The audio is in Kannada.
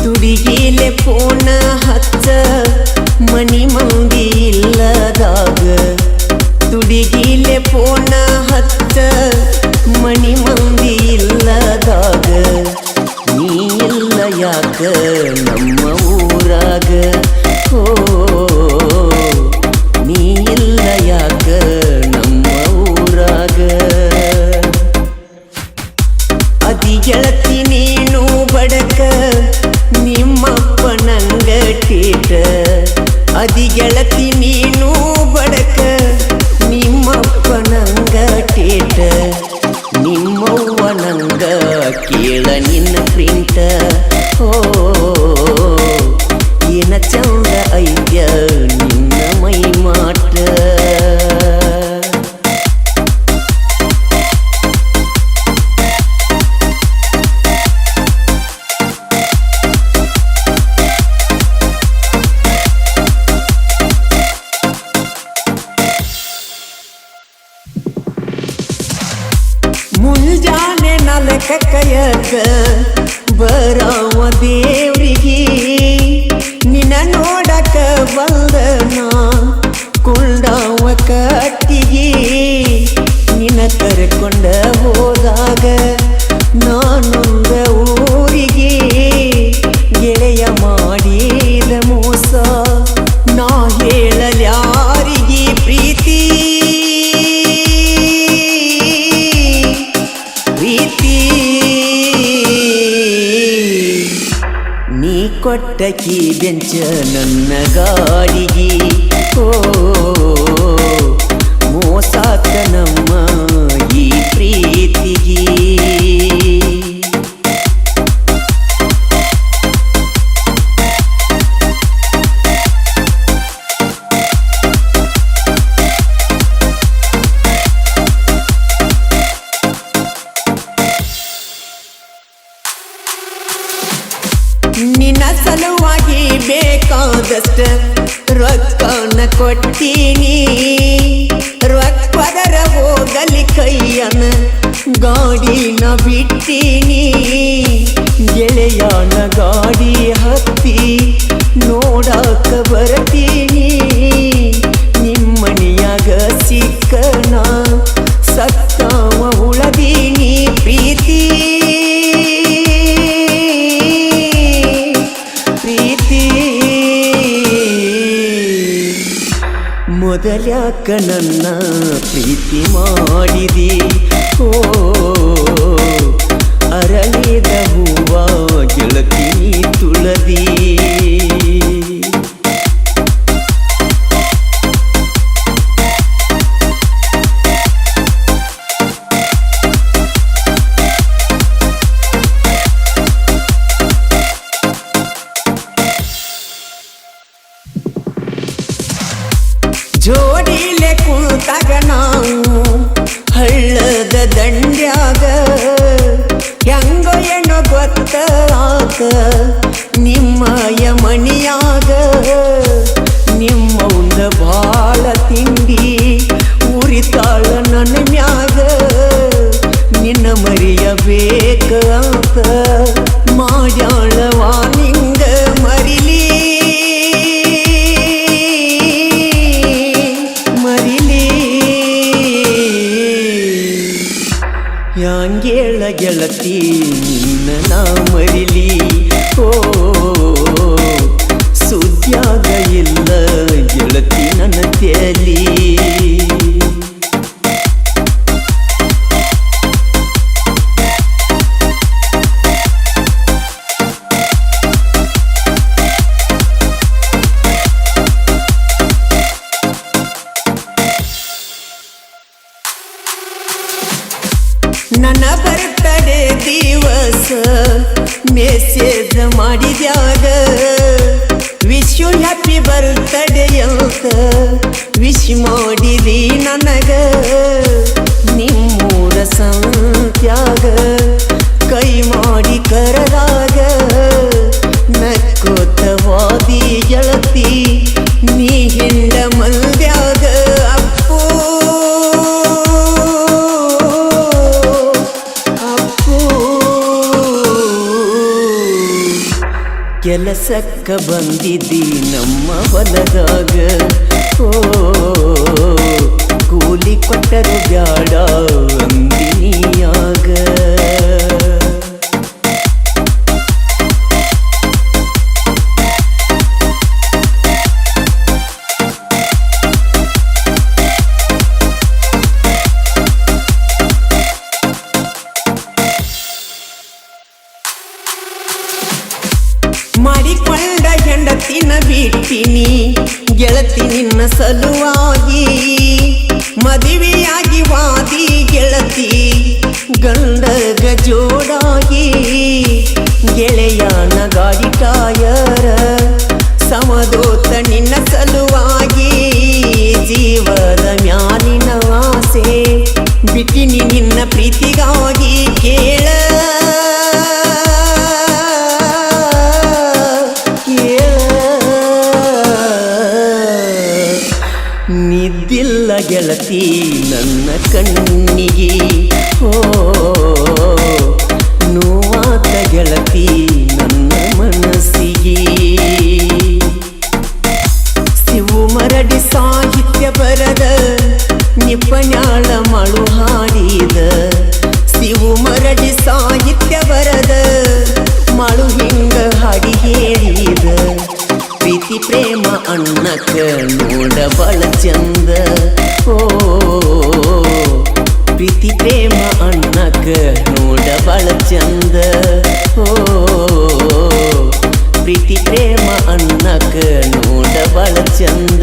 ತುಡಿಗಿಲೆ ಪೋಣ ಹಚ್ಚ ಮನಿ ಮಂದಿ ಇಲ್ಲದಾಗ ತುಡಿಗಿಲೆ ಪೋಣ ಹಚ್ಚ ಮನಿ ಮಂದಿ ಇಲ್ಲದಾಗ ನೀ ಇಲ್ಲ ಯಾಕ ನಮ್ಮ ಊರಾಗ ಹೋ ನೀ ಇಲ್ಲ ಯಾಕ ನಮ್ಮ ಊರಾಗ ಅದಿ ಗೆಳತಿ ನೀನು ಬಡಕ ನಿಮ್ಮಪ್ಪ ನಂಗ ಟೇಟ ಅದಿ ಗೆಳತಿ ನೀನು ಬಡಕ ನಿಮ್ಮಪ್ಪ ನಂಗ ಟೇಟ ನಿಮ್ಮವ್ವ ನಂಗ ಕೇಳ ನಿನ್ನ ಪ್ರಿಂಟ ಓ ಏನ ಚಂದ ಐತ್ಯ ನಿನ್ನ ಮೈ ಮಾಟ ಮುಂಜಾನೆ ನಾಲ್ಕ ಕೈಯಕ ಬರವ ದೇವ್ರಿಗೆ ನಿನ್ನ ನೋಡಕ ಬಂದನ ಕುಂಡವ ಕಟ್ಟಿಗೆ ನಿನ್ನ ಕರ್ಕೊಂಡ ಹೋದಾಗ ನಾನೊಂದ ಊರಿಗೆ ಗೆಳೆಯ ಮಾಡಿದ ಮೋಸ ನಾ ಹೇಳಲ್ಯಾರಿಗೆ ಪ್ರೀತಿ ನೀ ಕೊಟ್ಟಕಿ ಬೆಂಚ ನನ್ನ ಗಾಡಿಗೆ ಓ ಮೋಸಾಕ ನಮ್ಮ ಈ ಪ್ರೀತಿಗೆ ನಿನ್ನ ಸಲುವಾಗಿ ಬೇಕಾದಷ್ಟ ರೊಕ್ಕನ ಕೊಟ್ಟೀನಿ ರೊಕ್ಕದರ ಹೋಗಲಿ ಕೈಯನ ಗಾಡಿನ ಬಿಟ್ಟೀನಿ ಗೆಳೆಯನ ಗಾಡಿ ಹತ್ತಿ ನೋಡಾಕ ಬರ್ತೀನಿ ನಿಮ್ಮನಿಯಾಗ ಸಿಕ್ಕನ ಸತ್ತವ ಉಳದೀನಿ ಪ್ರೀತಿ ಮೊದಲ್ಯಾಕ ನನ್ನ ಪ್ರೀತಿ ಮಾಡಿದಿ ಓ ಅರಳಿದ ಹೂವ ಗೆಳತಿ ತುಳದಿ ಜೋಡಿಲೆ ಕುಂತಾಗ ನಾವು ಹಳ್ಳದ ದಂಡ್ಯಾಗ ಹೆಂಗೋ ಏನೋ ಗೊತ್ತಾಗ ನಿಮ್ಮಯ ಮಣಿಯಾಗ ನಿಮ್ಮೌಂದ ಬಾಳ ತಿಂಡಿ ಉರಿತಾಳ ನನ್ನ ಮ್ಯಾಗ ನಿನ್ನ ಮರಿಯಬೇಕ ಅಂತ ಮಾಡ್ಯಾಳವಾ ನಿಂಗ ಮರಿಲಿ ಯಾಂಗೇಳ ಗೆಳತಿ ನಿನ್ನ ನಾ ಮರಿಲಿ ಓ ಸುದ್ಯಾಗ ಇಲ್ಲ ಗೆಳತಿ ನನ್ನ ತೇಲಿ ನನ್ನ ಬರ್ತಡೆ ದಿವಸ ಮೆಸೇಜ್ ಮಾಡಿದ್ಯಾಗ ವಿಶ್ ಯು ಹ್ಯಾಪಿ ಬರ್ತಡೆ ಅಂತ ವಿಶ್ ಮಾಡಿದಿ ನನಗ ನಿಮ್ಮೂರ ಸಂತ್ಯಾಗ ಕೈ ಮಾಡಿ ಕರೆದಾಗ ನಕ್ಕೋತವಾದಿ ಗೆಳತಿ ನೀ ಹಿಂಡ ಮಂದ್ಯಾಗ ಅಪ್ಪು ಕೆಲಸಕ್ಕ ಬಂದಿದ್ದಿ ನಮ್ಮ ಹೊಲದಾಗ ಓ ಕೂಲಿ ಕೊಟ್ಟರು ಬ್ಯಾಡ ಅಂದಿನಿಯಾಗ ಮಾಡಿಕೊಂಡ ಹೆಂಡತಿನ ಬಿಟ್ಟಿನಿ ಗೆಳತಿ ನಿನ್ನ ಸಲುವಾಗಿ ಮದುವೆಯಾಗಿ ವಾದಿ ಗೆಳತಿ ಗಂಡಗ ಜೋಡಾಗಿ ಗೆಳೆಯನ ಗಾಡಿ ಟಯರ ಸಮದೋತ ನಿನ್ನ ಸಲುವಾಗಿ ಜೀವದ ಮ್ಯಾಲಿನ ಆಸೆ ಬಿಟ್ಟಿನಿ ನಿನ್ನ ಪ್ರೀತಿಗಾಗಿ ಕೇಳ ನಿದ್ದಿಲ್ಲ ಗೆಳತಿ ನನ್ನ ಕಣ್ಣಿಗೆ ಓ ನೋವಾತ ಗೆಳತಿ ನನ್ನ ಮನಸ್ಸಿಗೆ ಶಿವು ಮರಡಿ ಸಾಹಿತ್ಯ ಬರದ ನಿಪಣ್ಯಾಳ ಮಳು ಹಾಡಿದ ಶಿವು ಮರಡಿ ಸಾಹಿತ್ಯ ಬರದ ಮಳು ಹಿಂಗ ಹಾಡಿ ಹೇಳಿದ ಪ್ರೀತಿ ಪ್ರೇಮ ಅಣ್ಣಕ್ಕ ನೋಡ ಬಳ ಚಂದ ಓ ಪ್ರೀತಿ ಪ್ರೇಮ ಅಣ್ಣಕ್ಕ ನೋಡ ಬಳ ಚಂದ ಓ ಪ್ರೀತಿ ಪ್ರೇಮ ಅಣ್ಣಕ್ಕ ನೋಡ ಬಳ ಚಂದ